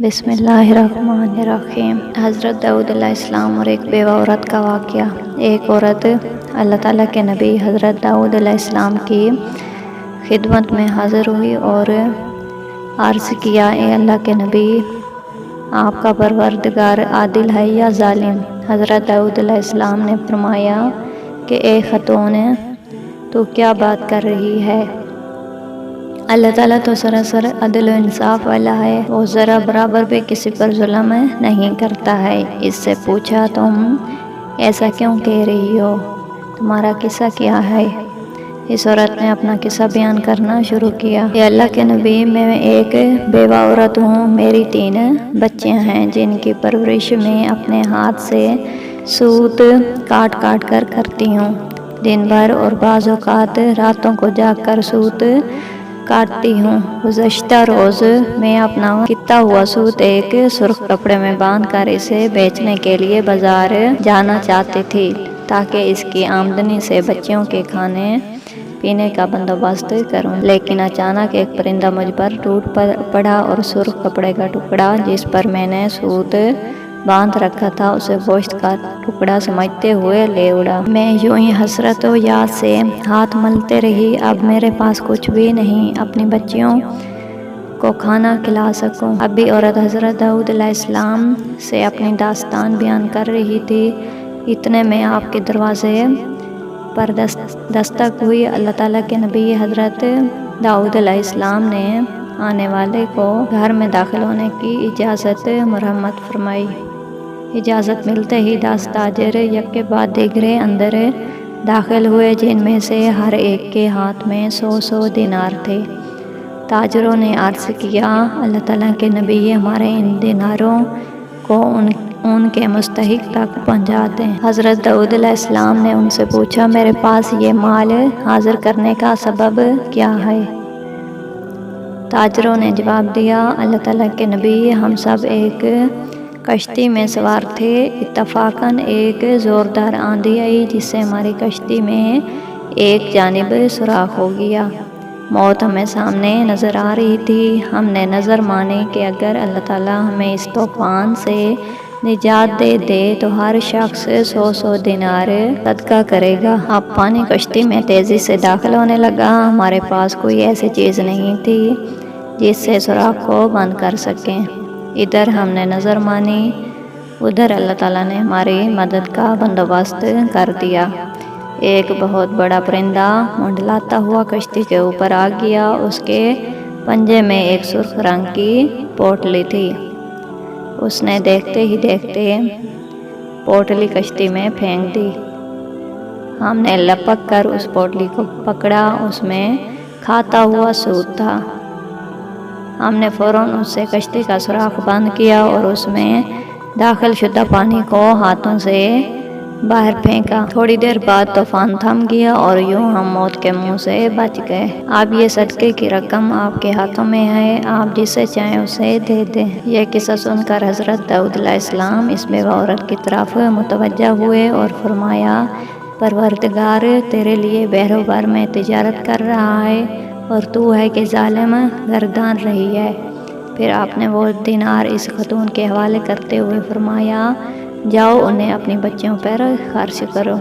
بسم اللہ الرحمن الرحیم۔ حضرت داؤد علیہ السلام اور ایک بیوہ عورت کا واقعہ۔ ایک عورت اللہ تعالیٰ کے نبی حضرت داؤد علیہ السلام کی خدمت میں حاضر ہوئی اور عرض کیا، اے اللہ کے نبی، آپ کا پروردگار عادل ہے یا ظالم؟ حضرت داؤد علیہ السلام نے فرمایا کہ اے خاتون، تو کیا بات کر رہی ہے؟ اللہ تعالیٰ تو سراسر عدل و انصاف والا ہے، وہ ذرا برابر بھی کسی پر ظلم نہیں کرتا ہے۔ اس سے پوچھا، تم ایسا کیوں کہہ رہی ہو؟ تمہارا قصہ کیا ہے؟ اس عورت نے اپنا قصہ بیان کرنا شروع کیا۔ اے اللہ کے نبی، میں ایک بیوہ عورت ہوں، میری 3 بچیاں ہیں جن کی پرورش میں اپنے ہاتھ سے سوت کاٹ کاٹ کر کرتی ہوں۔ دن بھر اور بعض اوقات راتوں کو جاگ کر سوت کاٹتی ہوں۔ گزشتہ روز میں اپنا کتا ہوا سوت ایک سرخ کپڑے میں باندھ کر اسے بیچنے کے لیے بازار جانا چاہتی تھی تاکہ اس کی آمدنی سے بچیوں کے کھانے پینے کا بندوبست کروں، لیکن اچانک ایک پرندہ مجھ پر ٹوٹ پڑا اور سرخ کپڑے کا ٹکڑا جس پر میں نے سوت باندھ رکھا تھا اسے گوشت کا ٹکڑا سمجھتے ہوئے لے اڑا۔ میں یوں ہی حسرت و یاد سے ہاتھ ملتے رہی۔ اب میرے پاس کچھ بھی نہیں اپنی بچیوں کو کھانا کھلا سکوں۔ اب بھی عورت حضرت داؤد علیہ السلام سے اپنی داستان بیان کر رہی تھی، اتنے میں آپ کے دروازے پر دستک ہوئی۔ اللہ تعالیٰ کے نبی حضرت داؤد علیہ السلام نے آنے والے کو گھر میں داخل ہونے کی اجازت مرحمت فرمائی۔ اجازت ملتے ہی 10 تاجر یک کے بعد دیگرے اندر داخل ہوئے، جن میں سے ہر ایک کے ہاتھ میں 100 دینار تھے۔ تاجروں نے عرض کیا، اللہ تعالیٰ کے نبی، ہمارے ان دیناروں کو ان کے مستحق تک پہنچا دیں۔ حضرت داؤد علیہ السلام نے ان سے پوچھا، میرے پاس یہ مال حاضر کرنے کا سبب کیا ہے؟ تاجروں نے جواب دیا، اللہ تعالیٰ کے نبی، ہم سب ایک کشتی میں سوار تھے، اتفاقاً ایک زوردار آندھی آئی جس سے ہماری کشتی میں ایک جانب سوراخ ہو گیا۔ موت ہمیں سامنے نظر آ رہی تھی۔ ہم نے نظر مانی کہ اگر اللہ تعالیٰ ہمیں اس طوفان سے نجات دے تو ہر شخص 100 دینار صدقہ کرے گا۔ اب پانی کشتی میں تیزی سے داخل ہونے لگا۔ ہمارے پاس کوئی ایسی چیز نہیں تھی جس سے سوراخ کو بند کر سکیں۔ ادھر ہم نے نظر مانی، ادھر اللہ تعالیٰ نے ہماری مدد کا بندوبست کر دیا۔ ایک بہت بڑا پرندہ منڈلاتا ہوا کشتی کے اوپر آ گیا۔ اس کے پنجے میں ایک سرخ رنگ کی پوٹلی تھی۔ اس نے دیکھتے ہی دیکھتے پوٹلی کشتی میں پھینک دی۔ ہم نے لپک کر اس پوٹلی کو پکڑا، اس میں کھاتا ہوا سوت تھا۔ ہم نے فوراً اس سے کشتی کا سوراخ بند کیا اور اس میں داخل شدہ پانی کو ہاتھوں سے باہر پھینکا۔ تھوڑی دیر بعد طوفان تھم گیا اور یوں ہم موت کے منہ سے بچ گئے۔ اب یہ صدقے کی رقم آپ کے ہاتھوں میں ہے، آپ جسے چاہیں اسے دے دیں۔ یہ قصہ سن کر حضرت داؤد علیہ السلام اس بیوہ عورت کی طرف متوجہ ہوئے اور فرمایا، پروردگار تیرے لیے بحر و بر میں تجارت کر رہا ہے اور تو ہے کہ ظالم گردان رہی ہے۔ پھر آپ نے وہ دینار اس خاتون کے حوالے کرتے ہوئے فرمایا، جاؤ انہیں اپنی بچیوں پر خرچ کرو۔